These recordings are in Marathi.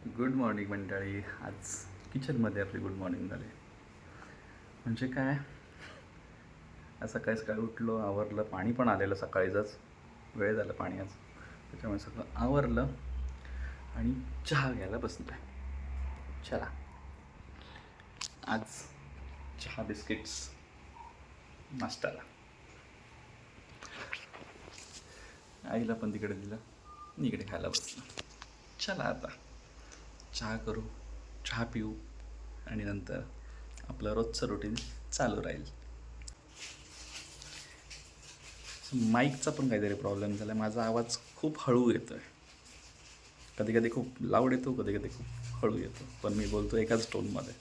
गुड मॉर्निंग मंडळी. आज किचनमध्ये आपली गुड मॉर्निंग झाली. म्हणजे काय, आज सकाळी सकाळी उठलो, आवरलं, पाणी पण आलेलं सकाळीच, वेळ झाला पाणी आज, त्याच्यामुळे सगळं आवरलं आणि चहा घ्यायला बसलो आहे. चला, आज चहा बिस्किट्स नाश्त्याला. आईला पण तिकडे दिलं, इकडे खायला बसलं. चला आता चहा करू, चहा पिऊ आणि नंतर आपलं रोजचं रुटीन चालू राहील. माईकचा पण काहीतरी प्रॉब्लेम झाला आहे. माझा आवाज खूप हळू येतो आहे. कधी कधी खूप लाऊड येतो, कधी कधी खूप हळू येतो, पण मी बोलतो एकाच टोनमध्ये.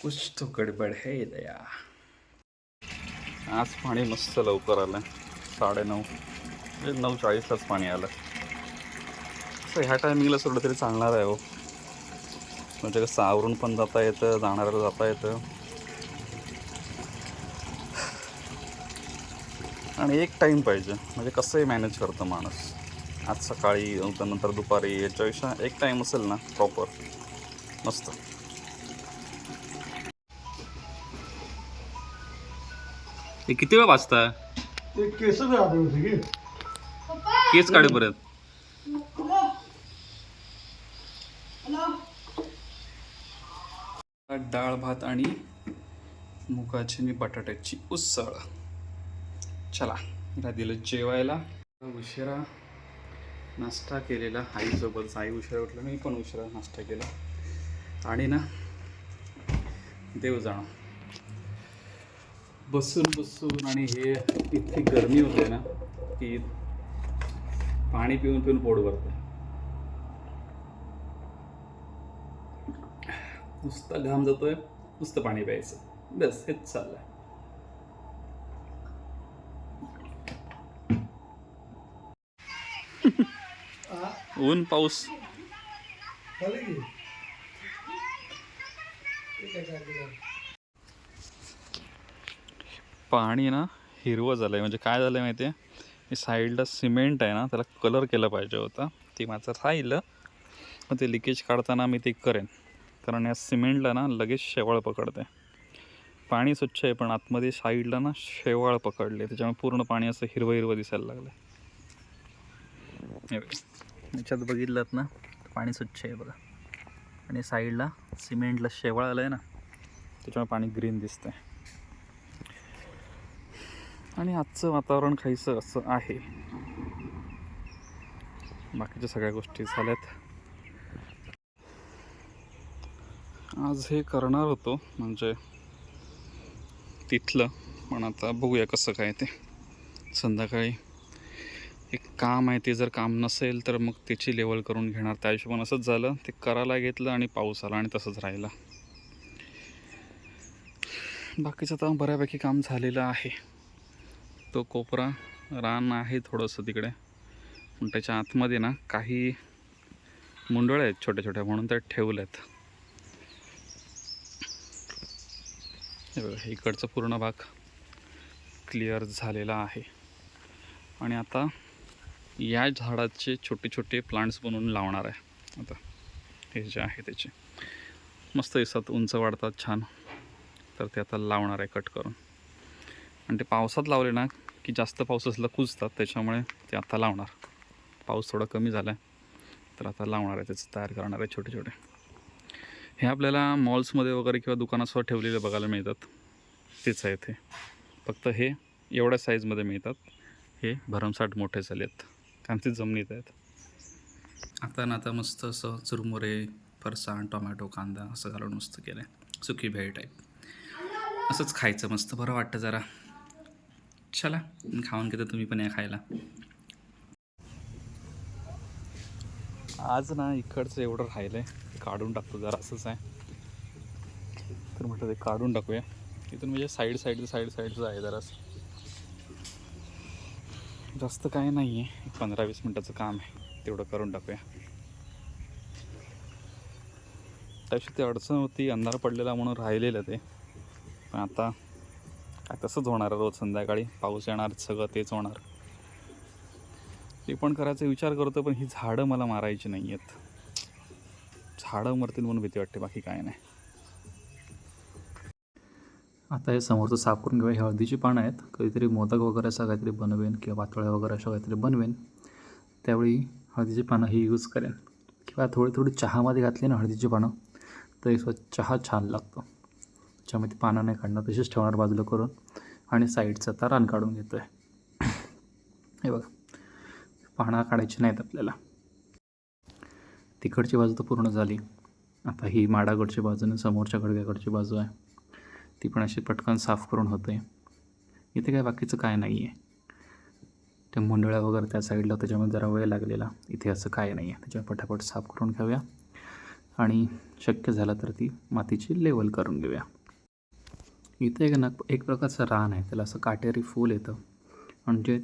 कुछ तो गडबड है दया. आज पाणी मस्त लवकर आलं, 9:30 म्हणजे 9:40लाच पाणी आलं. असं ह्या टायमिंगला सोडलं तरी चालणार आहे हो. म्हणजे कसं आवरून पण जाता येतं, जाणाऱ्याला जाता येतं. आणि एक टाईम पाहिजे, म्हणजे कसंही मॅनेज करतं माणूस. आज सकाळी त्यानंतर दुपारी, याच्यापेक्षा एक टाईम असेल ना प्रॉपर, मस्त. हे किती वेळ वाजता केस काढे परत. डाळ भात आणि मुगाची आणि बटाट्याची उसळ. चला, हिला दिलं जेवायला. उशिरा नाश्ता केलेला आईसोबत. आई उशिरा उठला, मी पण उशिरा नाश्ता केला. आणि ना देव जाणं, बसून बसून आणि हे इतकी गरमी होते ना की पाणी पिऊन पिऊन पोट भरतं. नुसतं घाम जातोय, नुसतं पाणी प्यायचं, बस हेच चाललंय. ऊन पाऊस पाणी ना हिरवं झालं आहे. म्हणजे काय झालं आहे माहिती आहे, हे साईडला सिमेंट आहे ना, त्याला कलर केला पाहिजे होता. ते माझं राहिलं, पण ते लिकेज काढताना मी ते करेन, कारण या सिमेंटला ना लगेच शेवाळ पकडते. पाणी स्वच्छ आहे पण आतमध्ये साईडला ना शेवाळ पकडले, त्याच्यामुळे पूर्ण पाणी असं हिरवं हिरवं दिसायला लागलं. याच्यात बघितलं ना, पाणी स्वच्छ आहे बघा, आणि साईडला सिमेंटला शेवाळ आलं आहे ना, त्याच्यामुळे पाणी ग्रीन दिसतंय. आणि आजचं वातावरण काहीसं असं आहे. बाकीच्या सगळ्या गोष्टी झाल्यात. आज हे करणार होतो म्हणजे तिथलं, पण आता बघूया कसं काय ते. संध्याकाळी एक काम आहे, ते जर काम नसेल तर मग त्याची लेवल करून घेणार. त्या हिशोबाने असंच झालं, ते करायला घेतलं आणि पाऊस आला आणि तसंच राहिलं. बाकीचं तर बऱ्यापैकी काम झालेलं आहे. तो कोपरा रान आहे थोडंसं तिकडे, पण त्याच्या आतमध्ये ना काही मुंडळ्या आहेत छोट्या छोट्या, म्हणून त्या ठेवल्यात. इकडचा पूर्ण भाग क्लिअर झालेला आहे. आणि आता या झाडाचे छोटे छोटे प्लांट्स बनवून लावणार आहे. आता हे जे आहे त्याचे मस्त दिसतात, उंच वाढतात छान, तर ते आता लावणार आहे कट करून. आणि ते पावसात लावले ना की जास्त पाऊस असला कुजतात, त्याच्यामुळे ते आता लावणार. पाऊस थोडा कमी झाला आहे तर आता लावणार आहे, त्याचं तयार करणार आहे छोटे छोटे. हे आपल्याला मॉल्समध्ये वगैरे किंवा दुकानासवर ठेवलेले बघायला मिळतात, तेच आहे ते. फक्त हे एवढ्या साईजमध्ये मिळतात. हे भरमसाठ मोठे झाले आहेत, कारण ते जमिनीत आहेत. आता मस्त असं चुरमुरे, फरसाण, टोमॅटो, कांदा असं घालून मस्त केलं आहे, सुकी भेळ टाईप. असंच खायचं, मस्त बरं वाटतं जरा. चला खाऊन घेतो, तुम्ही पण या खायला. आज ना इकडचं एवढं राहिलं आहे, काढून टाकतो जरा, असंच आहे. तर म्हटलं ते काढून टाकूया इथून, म्हणजे साईडचं आहे जरासं. जास्त काय नाही आहे, 15-20 मिनटाचं काम आहे, तेवढं करून टाकूया. त्याशी ती अडचण होती, अंधार पडलेला म्हणून राहिलेलं ते. पण आता काय तसंच होणार, रोज संध्याकाळी पाऊस येणार, सगळं तेच होणार. ते पण करायचा विचार करतो, पण ही झाडं मला मारायची नाही आहेत. झाडं मरतील म्हणून भीती वाटते, बाकी काय नाही. आता हे समोरचं साफ करून घेऊया. ही हळदीची पानं आहेत. कधीतरी मोदक वगैरे असं काहीतरी बनवेन किंवा पातोळ्या वगैरे असं काहीतरी बनवेन, त्यावेळी हळदीची पानं ही यूज करेन. किंवा थोडी थोडी चहामध्ये घातली ना हळदीची पानं, तरी चहा छान लागतो. त्याच्यामध्ये पानं नाही काढणार, तशीच ठेवणार बाजूला करून. आणि साईडचा आता रान काढून घेतो आहे. हे बघा, पानं काढायची नाहीत आपल्याला. तिकडची बाजू तर पूर्ण झाली. आता ही माडाकडची बाजूने समोरच्या गडग्याकडची बाजू आहे, ती पण अशी पटकन साफ करून होते. इथे काय बाकीचं काय नाही आहे. त्या मुंडळ्या वगैरे त्या साईडला, त्याच्यामध्ये जरा वेळ लागलेला. इथे असं काय नाही आहे. त्याच्या पटापट साफ करून घेऊया आणि शक्य झालं तर ती मातीची लेवल करून घेऊया. इथे एक प्रकारचं रान आहे, त्याला असं काटेरी फूल येतं. म्हणजे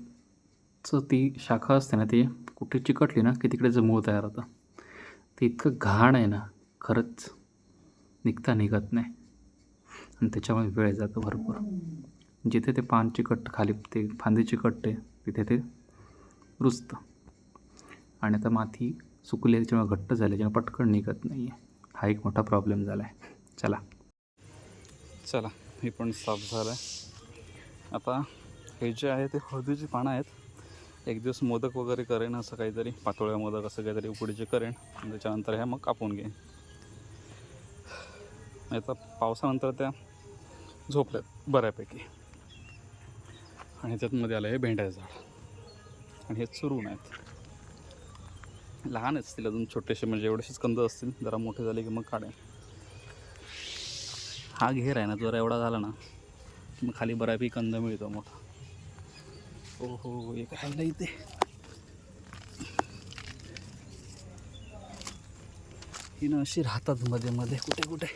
ती शाखा असते ना, ती कुठे चिकटली ना की तिकडे मूळ तयार होतं. ते इतकं घाण आहे ना, खरंच निघत नाही. आणि त्याच्यामुळे वेळ जातो भरपूर. जिथे ते पान चिकट खाली, ते फांदी चिकटते, तिथे ते रुजतं. आणि आता माती सुकली, त्याच्यामुळे घट्ट झाली, त्याच्यामुळे पटकन निघत नाही आहे. हा एक मोठा प्रॉब्लेम झाला आहे. चला हे पण साफ झालं आहे. आता हे जे आहे ते हळदीची पानं आहेत. एक दिवस मोदक वगैरे करेन, असं काहीतरी पातोळ्या मोदक असं काहीतरी उकडीचे करेन. आणि त्याच्यानंतर ह्या मग कापून घेईन. आता पावसानंतर त्या झोपल्यात बऱ्यापैकी. आणि त्यातमध्ये आलं हे भेंड्याचं झाड. आणि हे चुरून आहेत. लहान असतील अजून, छोटेसे, म्हणजे एवढेसेच कंद असतील. जरा मोठे झाले की मग काढेन. हा घेर आहे ना, जरा एवढा झाला ना मग खाली बऱ्यापैकी कंद मिळतो मोठा. हो एक राहिलं इथे. ही ना अशी राहतात मध्ये मध्ये कुठे कुठे.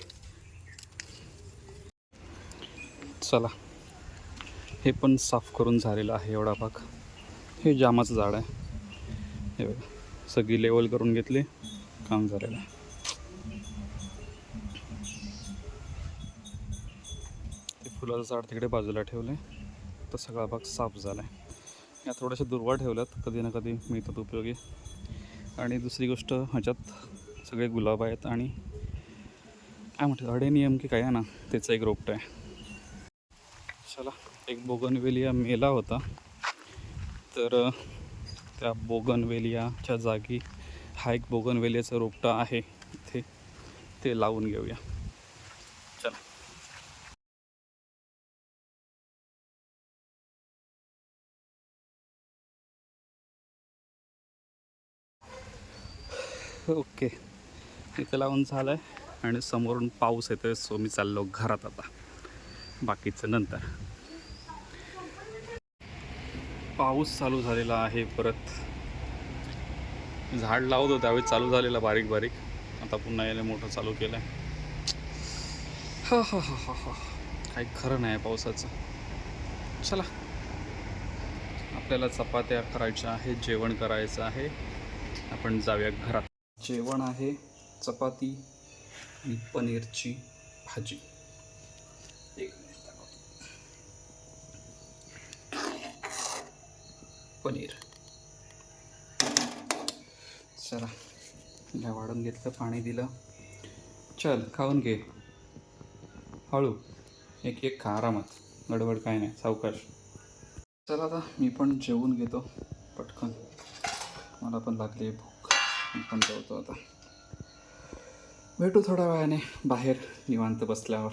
चला हे पण साफ करून झालेलं आहे एवढा भाग. हे जामाचं झाड आहे. हे बघा, सगळी लेवल करून घेतली, काम झालेलं आहे. ते फुलाचं झाड तिकडे बाजूला ठेवले, तर सगळा भाग साफ झाला आहे. या थोड्याशा दुर्वा ठेवल्यात, कधी ना कधी मिळतात उपयोगी. आणि दुसरी गोष्ट, ह्याच्यात सगळे गुलाब आहेत. आणि काय म्हणतात, अडेनियम की काय आहे ना, त्याचं एक रोपटं आहे. चला, एक बोगनवेलिया मेला होता, तर त्या बोगनवेलियाच्या जागी हा एक बोगनवेलियाचं रोपटं आहे इथे, ते लावून घेऊया. चला. ओके, इथे लावून झालं आहे. आणि समोरून पाऊस येतोय, सो मी चाललो घरात आता. बाकीचं नंतर. पाऊस चालू झालेला आहे परत. झाड लावतो त्यावेळी चालू झालेला बारीक बारीक, आता पुन्हा याने मोठं चालू केलं आहे. हा काही खरं नाही पावसाचं. चला, आपल्याला चपात्या करायच्या आहे, जेवण करायचं आहे. आपण जाऊया घरात. जेवण आहे चपाती आणि पनीरची भाजी. एक मिनिट दाखवतो. पनीर. चला, या वाढून घेतलं, पाणी दिलं. चल खाऊन घे, हळू, एक एक खा आरामात, गडबड काय नाही, सावकाश. चला आता मी पण जेवून घेतो पटकन, मला पण लागली आहे भूक. मी पण जेवतो आता. भेटू थोड्या वेळाने बाहेर निवांत बसल्यावर.